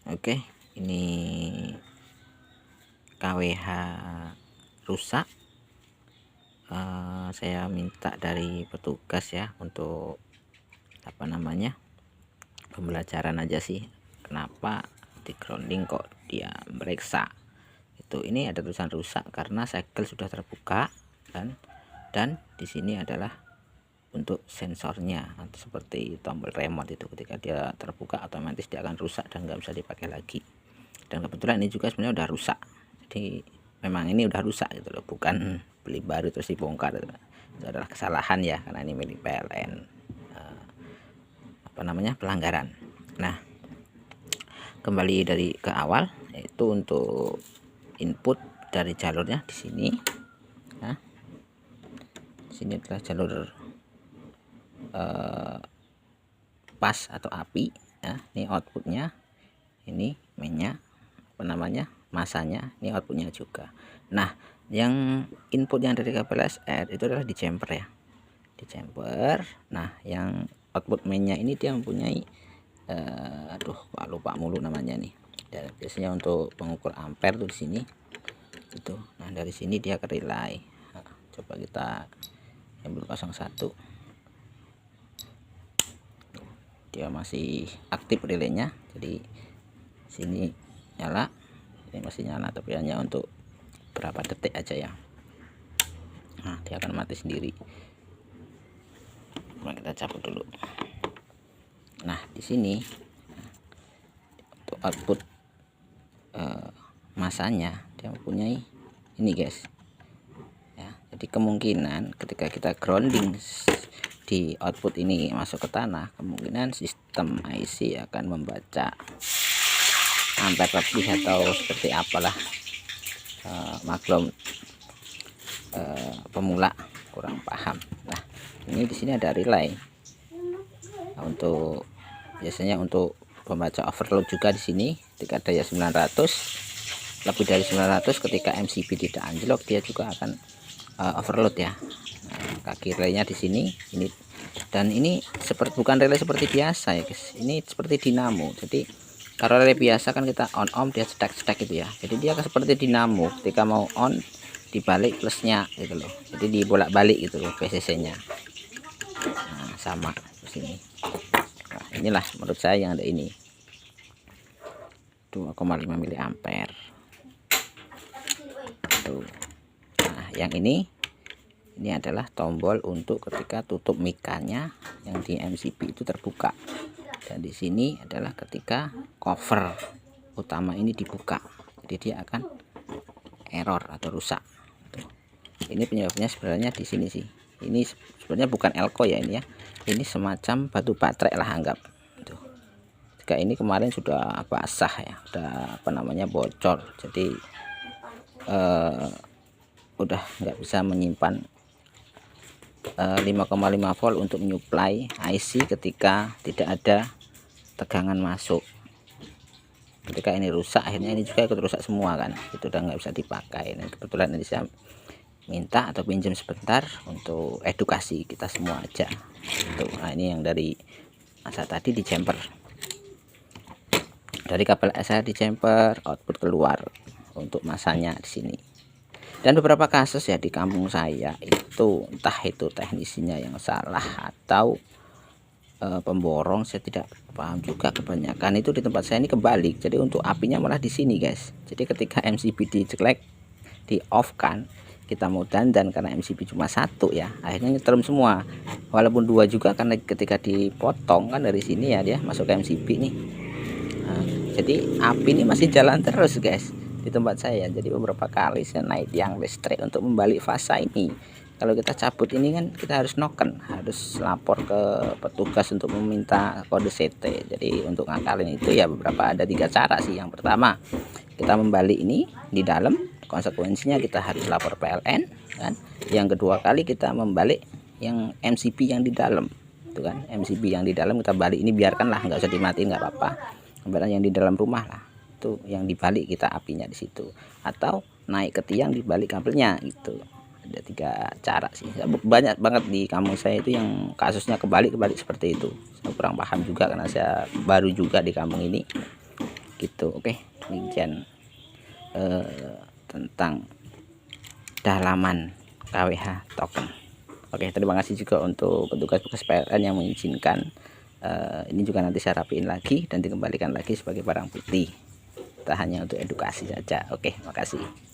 Oke, ini KWH rusak. Saya minta dari petugas ya untuk pembelajaran aja sih, kenapa di grounding kok dia meriksa itu. Ini ada tulisan rusak karena segel sudah terbuka dan di sini adalah untuk sensornya atau seperti tombol remote itu, ketika dia terbuka otomatis dia akan rusak dan nggak bisa dipakai lagi. Dan kebetulan ini juga sebenarnya udah rusak, jadi memang ini udah rusak gitu loh, bukan beli baru terus dibongkar. Itu adalah kesalahan ya, karena ini milik PLN, pelanggaran. Nah, kembali dari ke awal, yaitu untuk input dari jalurnya di sini. Nah, di sini adalah jalur pas atau api ya. Ini outputnya, ini mainnya masanya, ini outputnya juga. Nah, yang input yang dari kabel SR itu adalah di jumper ya, di jumper. Nah, yang output mainnya ini dia mempunyai lupa mulu namanya nih. Dan biasanya untuk pengukur ampere tuh di sini itu. Nah, dari sini dia ke relay. Nah, coba kita ambil 01, dia masih aktif relaynya, jadi sini nyala, ini masih nyala tapi hanya untuk berapa detik aja ya. Nah, dia akan mati sendiri. Nah, kita cabut dulu. Nah, di sini untuk output masanya dia mempunyai ini guys ya. Jadi kemungkinan ketika kita grounding di output ini masuk ke tanah, kemungkinan sistem IC akan membaca ampere lebih atau seperti apalah. Maklum, pemula kurang paham. Nah, ini di sini ada relay. Nah, untuk biasanya untuk pembaca overload juga di sini, ketika daya 900 lebih dari 900, ketika MCB tidak anjlok dia juga akan overload ya. Nah, kaki relaynya di sini ini, dan ini bukan relay seperti biasa ya guys, ini seperti dinamo. Jadi kalau relay biasa kan kita on dia cetak gitu ya, jadi dia seperti dinamo, ketika mau on dibalik plusnya gitu loh, jadi dibolak-balik gitu loh PCC nya. Nah, sama di sini. Nah, inilah menurut saya yang ada ini 2,5 mA tuh. Nah, yang ini adalah tombol untuk ketika tutup mikanya yang di MCB itu terbuka, dan di sini adalah ketika cover utama ini dibuka, jadi dia akan error atau rusak. Tuh. Ini penyebabnya sebenarnya di sini sih. Ini sebenarnya bukan elko ya, ini ya, ini semacam batu baterai lah anggap. Tuh. Jika ini kemarin sudah basah ya, udah bocor, jadi udah nggak bisa menyimpan 5,5 volt untuk menyuplai IC ketika tidak ada tegangan masuk. Ketika ini rusak, akhirnya ini juga ikut rusak semua kan, itu udah nggak bisa dipakai. Dan kebetulan ini saya minta atau pinjam sebentar untuk edukasi kita semua aja. Nah, ini yang dari masa tadi di jumper, dari kabel SR di jumper, output keluar untuk masanya di sini. Dan beberapa kasus ya di kampung saya itu, entah itu teknisinya yang salah atau pemborong, saya tidak paham juga. Kebanyakan itu di tempat saya ini kebalik, jadi untuk apinya malah di sini guys. Jadi ketika MCB dijelek, di off kan, kita mau dandan karena MCB cuma satu ya, akhirnya nyetrum semua, walaupun dua juga, karena ketika dipotong kan dari sini ya dia masuk ke MCB nih. Nah, jadi api ini masih jalan terus guys di tempat saya. Jadi beberapa kali saya naik tiang listrik untuk membalik fasa ini. Kalau kita cabut ini kan kita harus noken, harus lapor ke petugas untuk meminta kode CT. Jadi untuk ngakalin itu ya ada 3 cara sih. Yang pertama, kita membalik ini di dalam, konsekuensinya kita harus lapor PLN kan. Yang kedua kali kita membalik yang MCB yang di dalam itu kan, MCB yang di dalam kita balik ini, biarkanlah, nggak usah dimatiin, nggak apa-apa, yang di dalam rumah lah itu yang dibalik kita apinya di situ, atau naik ke tiang dibalik kabelnya gitu. Ada 3 cara sih, banyak banget di kampung saya itu yang kasusnya kebalik seperti itu. Saya kurang paham juga karena saya baru juga di kampung ini. gitu. Oke, demikian tentang dalaman KWH token. Oke, terima kasih juga untuk petugas-petugas PLN yang mengizinkan. Ini juga nanti saya rapiin lagi dan dikembalikan lagi sebagai barang bukti. Tak hanya untuk edukasi saja. Oke, makasih.